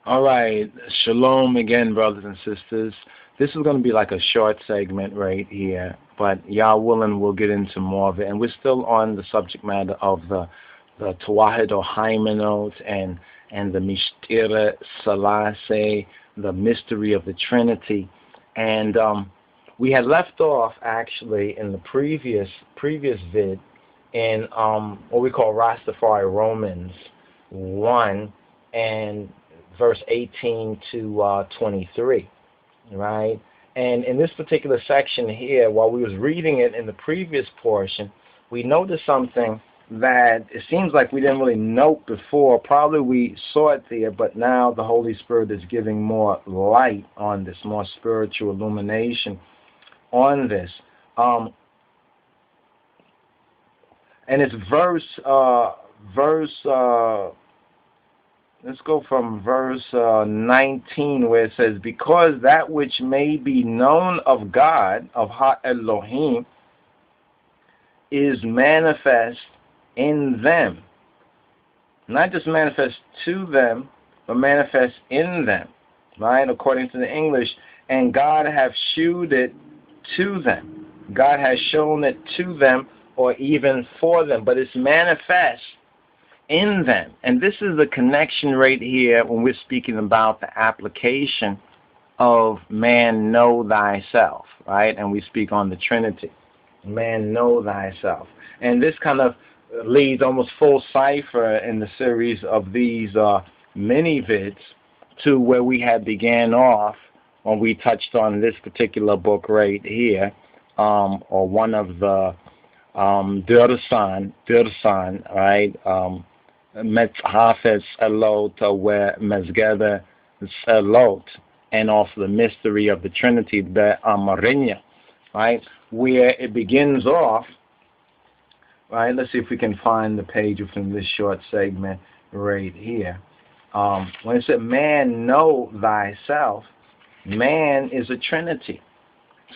All right. Shalom again, brothers and sisters. This is going to be like a short segment right here, but y'all willing, we'll get into more of it. And we're still on the subject matter of the Tawahid or Hymenaut and the Mishtira Selassie, the mystery of the Trinity. And we had left off actually in the previous vid in what we call Rastafari Romans 1 and verse 18 to 23, right? And in this particular section here, while we was reading it in the previous portion, we noticed something that it seems like we didn't really note before. Probably we saw it there, but now the Holy Spirit is giving more light on this, more spiritual illumination on this. And it's let's go from verse 19, where it says, because that which may be known of God, of Ha-Elohim, is manifest in them. Not just manifest to them, but manifest in them, right? According to the English, and God hath shewed it to them. God has shown it to them, or even for them, but it's manifest in them. And this is the connection right here when we're speaking about the application of man know thyself, right? And we speak on the Trinity. Man know thyself. And this kind of leads almost full cipher in the series of these mini vids to where we had began off when we touched on this particular book right here, or one of the Dirsan, right? Metzhafes Elot, where Mezgeda Elot, and also the mystery of the Trinity, the Amarinya, right? Where it begins off, right? Let's see if we can find the page within this short segment right here. When it said, man know thyself, man is a Trinity.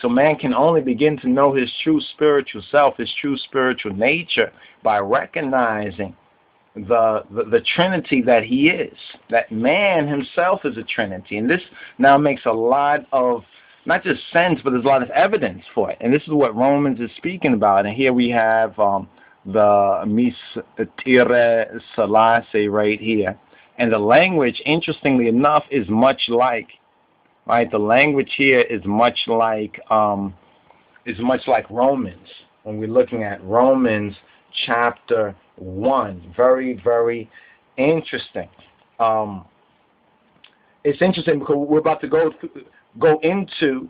So man can only begin to know his true spiritual self, his true spiritual nature, by recognizing the Trinity that he is. That man himself is a Trinity. And this now makes a lot of, not just sense, but there's a lot of evidence for it. And this is what Romans is speaking about. And here we have the Mishtira Selassie right here. And the language, interestingly enough, is much like, right? The language here is much like Romans. When we're looking at Romans chapter 1, very, very interesting. It's interesting because we're about to go into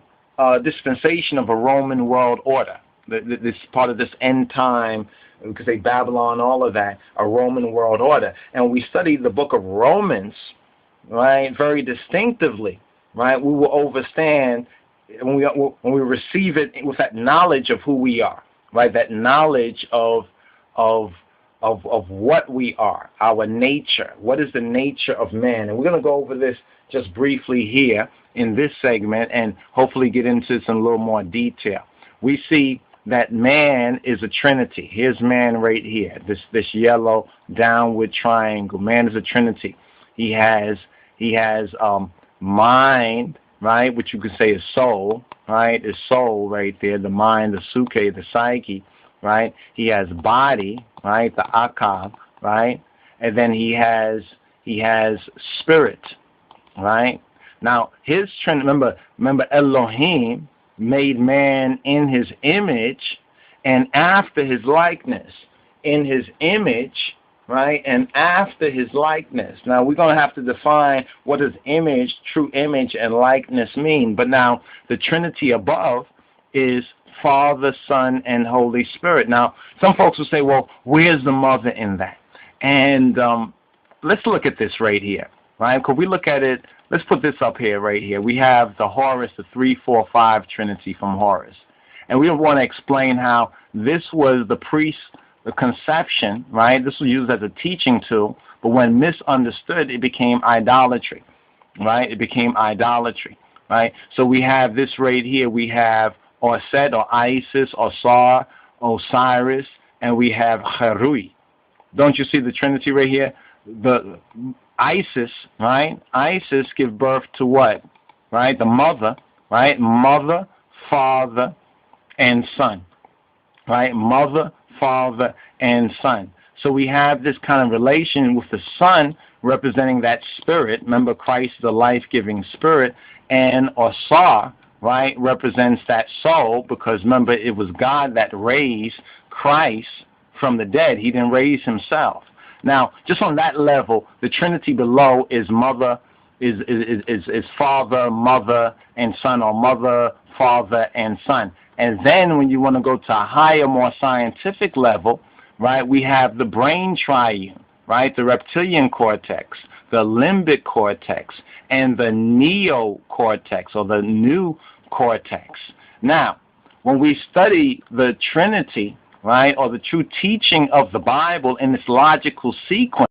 dispensation of a Roman world order. This part of this end time, because they Babylon, all of that, a Roman world order. And we study the book of Romans, right, very distinctively, right? We will understand when we receive it with that knowledge of who we are, right? That knowledge of what we are, our nature. What is the nature of man? And we're going to go over this just briefly here in this segment and hopefully get into this in a little more detail. We see that man is a Trinity. Here's man right here, this yellow downward triangle. Man is a Trinity. He has mind, right, which you could say is soul, right? Is soul right there, the mind, the suke, the psyche, right? He has body, right, the akal, right? And then he has spirit, right? Now his Trinity, remember Elohim made man in his image and after his likeness. In his image, right, and after his likeness. Now we're going to have to define what does image, true image, and likeness mean. But now the Trinity above is Father, Son, and Holy Spirit. Now some folks will say, well, where's the mother in that? And let's look at this right here, right? Because we look at it, let's put this up here right here. We have the Horus, the 3, 4, 5 Trinity from Horus. And we want to explain how this was the conception, right? This was used as a teaching tool, but when misunderstood, it became idolatry, right? It became idolatry, right? So we have this right here. We have Orset or Isis, Osar, Osiris, and we have Harui. Don't you see the Trinity right here? Isis, right? Isis give birth to what? Right? The mother, right? Mother, father, and son, right? Mother, father, and son. So we have this kind of relation with the son representing that spirit. Remember, Christ is the life-giving spirit, and Osar, right, represents that soul, because remember, it was God that raised Christ from the dead. He didn't raise himself. Now, just on that level, the Trinity below is mother, is father, mother, and son, or mother, father, and son. And then when you want to go to a higher, more scientific level, right, we have the brain triune, right, the reptilian cortex, the limbic cortex, and the neocortex, or the new cortex. Now, when we study the Trinity, right, or the true teaching of the Bible in its logical sequence,